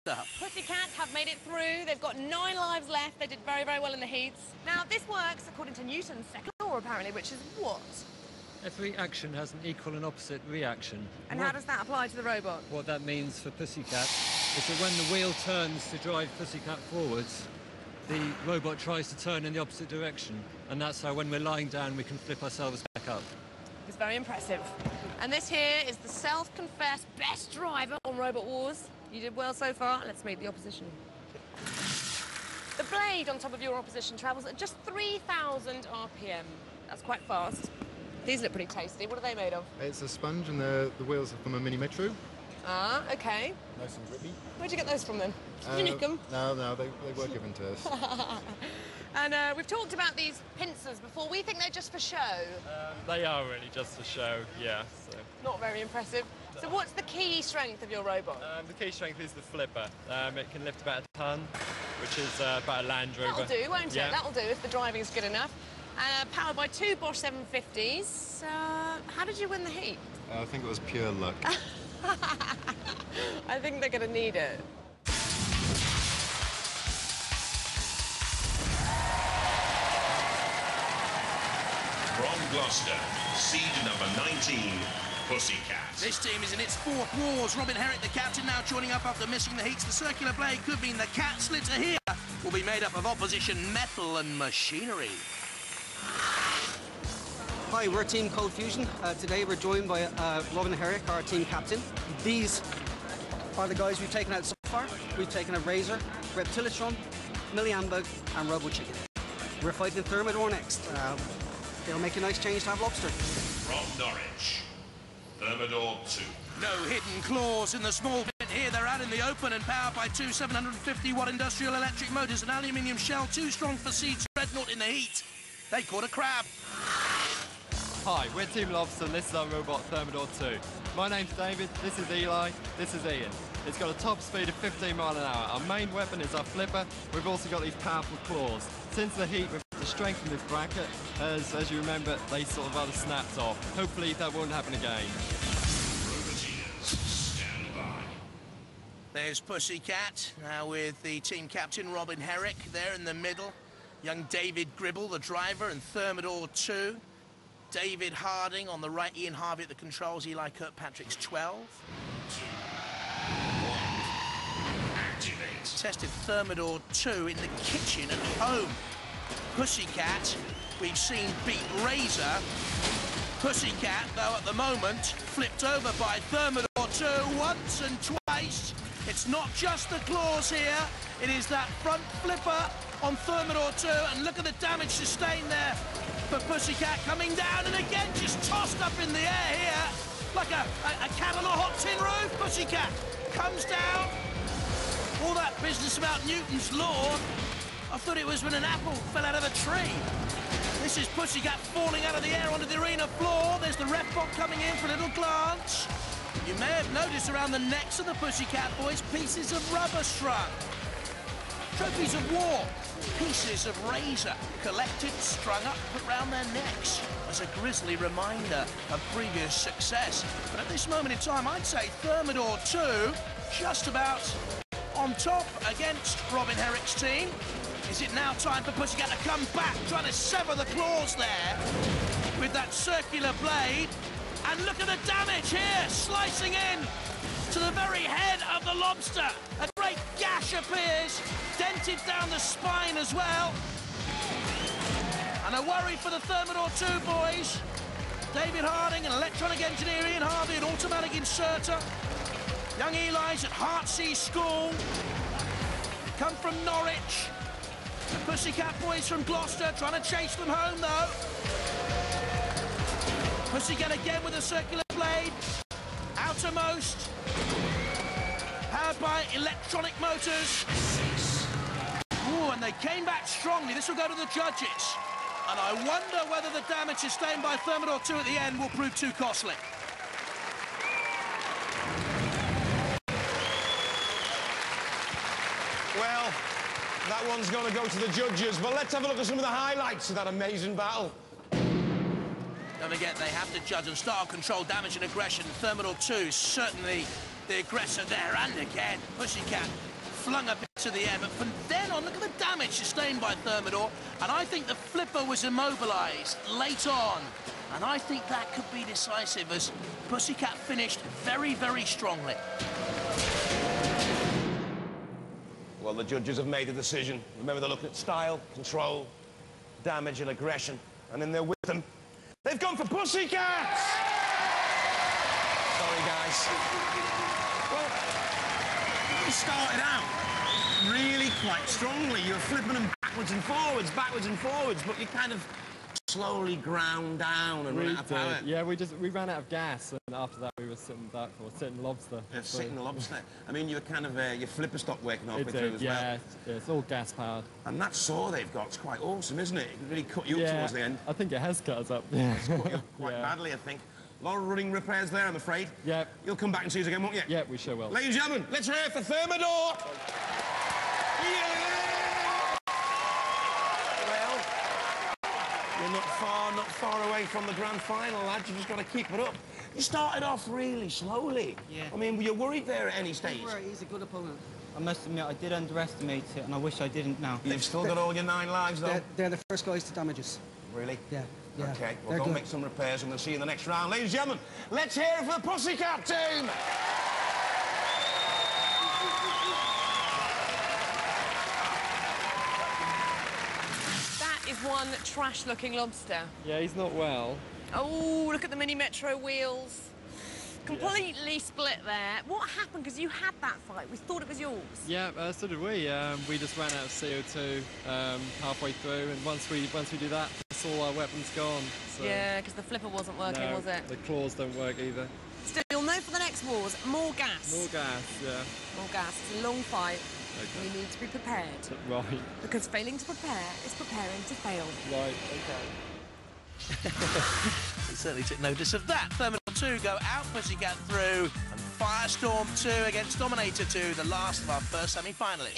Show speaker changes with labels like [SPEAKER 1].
[SPEAKER 1] up.
[SPEAKER 2] Pussycat have made it through. They've got 9 lives left. They did very, very well in the heats. Now, this works according to Newton's second law, apparently, which is what?
[SPEAKER 3] Every action has an equal and opposite reaction.
[SPEAKER 2] And how does that apply to the robot?
[SPEAKER 3] What that means for Pussycat is that when the wheel turns to drive Pussycat forwards, the robot tries to turn in the opposite direction. And that's how, when we're lying down, we can flip ourselves back up.
[SPEAKER 2] It's very impressive. And this here is the self-confessed best driver on Robot Wars. You did well so far. Let's meet the opposition. The blade on top of your opposition travels at just 3,000 RPM. That's quite fast. These look pretty tasty. What are they made of?
[SPEAKER 4] It's a sponge and the wheels are from a mini metro.
[SPEAKER 2] Ah, OK.
[SPEAKER 4] Nice and grippy.
[SPEAKER 2] Where'd you get those from then? Did you nick them?
[SPEAKER 4] No, they were given to us.
[SPEAKER 2] And we've talked about these pincers before. We think they're just for show.
[SPEAKER 5] They are really just for show, yeah. So.
[SPEAKER 2] Not very impressive. So what's the key strength of your robot?
[SPEAKER 5] The key strength is the flipper. It can lift about a ton, which is about a Land Rover.
[SPEAKER 2] That'll do, won't it?
[SPEAKER 5] Yeah.
[SPEAKER 2] That'll do if the driving's good enough. Powered by 2 Bosch 750s. How did you win the heat?
[SPEAKER 4] I think it was pure luck.
[SPEAKER 2] I think they're going to need it.
[SPEAKER 6] From Gloucester, seed number 19, Pussycat.
[SPEAKER 1] This team is in its 4th wars. Robin Herrick, the captain, now joining up after missing the heats. The circular blade could mean the cat slitter here will be made up of opposition metal and machinery.
[SPEAKER 7] Hi, we're Team Cold Fusion. Today we're joined by Robin Herrick, our team captain. These are the guys we've taken out so far. We've taken out Razor, Reptilitron, Milliambug and Robo Chicken. We're fighting Thermidor next. They'll make a nice change to have lobster.
[SPEAKER 6] From Norwich, Thermidor 2.
[SPEAKER 1] No hidden claws in the small bit here. They're out in the open and powered by 2 750-watt industrial electric motors. An aluminium shell too strong for Seed's Dreadnought in the heat. They caught a crab.
[SPEAKER 5] Hi, we're Team Lobster and this is our robot Thermidor 2. My name's David, this is Eli, this is Ian. It's got a top speed of 15 miles an hour. Our main weapon is our flipper. We've also got these powerful claws. Since the heat, we've had to strengthen this bracket, as you remember, they sort of either snapped off. Hopefully that won't happen again.
[SPEAKER 6] Stand by.
[SPEAKER 1] There's Pussycat, now with the team captain, Robin Herrick, there in the middle. Young David Gribble, the driver, and Thermidor 2. David Harding on the right, Ian Harvey at the controls, Eli Kirkpatrick's 12.
[SPEAKER 6] 2, 1, activate.
[SPEAKER 1] Tested Thermidor 2 in the kitchen at home. Pussycat, we've seen beat Razor. Pussycat, though, at the moment, flipped over by Thermidor 2 once and twice. It's not just the claws here, it is that front flipper on Thermidor 2, and look at the damage sustained there. But Pussycat coming down and again just tossed up in the air here like a cat on a hot tin roof. Pussycat comes down. All that business about Newton's law, I thought it was when an apple fell out of a tree. This is Pussycat falling out of the air onto the arena floor. There's the ref bot coming in for a little glance. You may have noticed around the necks of the Pussycat boys pieces of rubber strung. Trophies of war, pieces of razor, collected, strung up, put round their necks as a grisly reminder of previous success. But at this moment in time, I'd say Thermidor 2 just about on top against Robin Herrick's team. Is it now time for Pussycat to come back, trying to sever the claws there with that circular blade? And look at the damage here, slicing in to the very head of the lobster. A great gash appears, dented down the spine as well. And a worry for the Thermidor 2 boys. David Harding, an electronic engineer, Ian Harvey, an automatic inserter. Young Eli's at Heartsea School. Come from Norwich. The Pussycat boys from Gloucester, trying to chase them home though. Pussycat again with a circular blade. Outermost. Powered by electronic motors. Ooh, and they came back strongly. This will go to the judges. And I wonder whether the damage sustained by Thermidor 2 at the end will prove too costly.
[SPEAKER 8] Well, that one's going to go to the judges, but let's have a look at some of the highlights of that amazing battle.
[SPEAKER 1] Don't forget, they have to judge on style, control, damage and aggression. Thermidor 2 certainly the aggressor there, and again, Pussycat flung up into the air, but from then on, look at the damage sustained by Thermidor, and I think the flipper was immobilised late on, and I think that could be decisive as Pussycat finished very, very strongly.
[SPEAKER 8] Well, the judges have made a decision. Remember, they're looking at style, control, damage and aggression, and in their wisdom, they've gone for Pussycat! Sorry, guys. Well, you started out really quite strongly. You were flipping them backwards and forwards, but you kind of slowly ground down and ran out of power.
[SPEAKER 5] Yeah, we ran out of gas, and after that we were sitting lobster.
[SPEAKER 8] Sitting lobster. I mean, you were kind of, your flipper stopped working halfway through as well.
[SPEAKER 5] Yeah, it's all gas-powered.
[SPEAKER 8] And that saw they've got is quite awesome, isn't it? It really cut you up towards the end.
[SPEAKER 5] I think it has cut us up.
[SPEAKER 8] It's cut you up quite badly, I think. A lot of running repairs there, I'm afraid.
[SPEAKER 5] Yep.
[SPEAKER 8] You'll come back and see us again, won't you?
[SPEAKER 5] Yeah, we sure will.
[SPEAKER 8] Ladies and gentlemen, let's hear it for Thermidor! Yeah! Well, you're not far away from the grand final, lads. You've just got to keep it up. You started off really slowly.
[SPEAKER 7] Yeah.
[SPEAKER 8] I mean, were you worried there at any stage?
[SPEAKER 7] He's a good opponent. I must admit, I did underestimate it, and I wish I didn't now.
[SPEAKER 8] You've still got all your 9 lives, though?
[SPEAKER 7] They're the first guys to damage us.
[SPEAKER 8] Really?
[SPEAKER 7] Yeah.
[SPEAKER 8] OK, well,
[SPEAKER 7] They're
[SPEAKER 8] go
[SPEAKER 7] good.
[SPEAKER 8] make some repairs and we'll see you in the next round. Ladies and gentlemen, let's hear it for the Pussycat team!
[SPEAKER 2] That is one trash-looking lobster.
[SPEAKER 5] Yeah, he's not well.
[SPEAKER 2] Oh, look at the Mini Metro wheels. Completely split there. What happened? Because you had that fight. We thought it was yours.
[SPEAKER 5] Yeah, so did we. We just ran out of CO2 halfway through, and once we do that, that's all our weapons gone. So,
[SPEAKER 2] Yeah, because the flipper wasn't working,
[SPEAKER 5] no,
[SPEAKER 2] was it?
[SPEAKER 5] The claws don't work either.
[SPEAKER 2] Still, you'll know for the next wars, more gas.
[SPEAKER 5] More gas, yeah.
[SPEAKER 2] More gas. It's a long fight.
[SPEAKER 5] Okay.
[SPEAKER 2] You need to be prepared.
[SPEAKER 5] Right.
[SPEAKER 2] Because failing to prepare is preparing to fail.
[SPEAKER 5] Right, okay.
[SPEAKER 1] He certainly took notice of that. Thermidor 2 go out, Pussycat through, and Firestorm 2 against Dominator 2, the last of our first semi-finalists.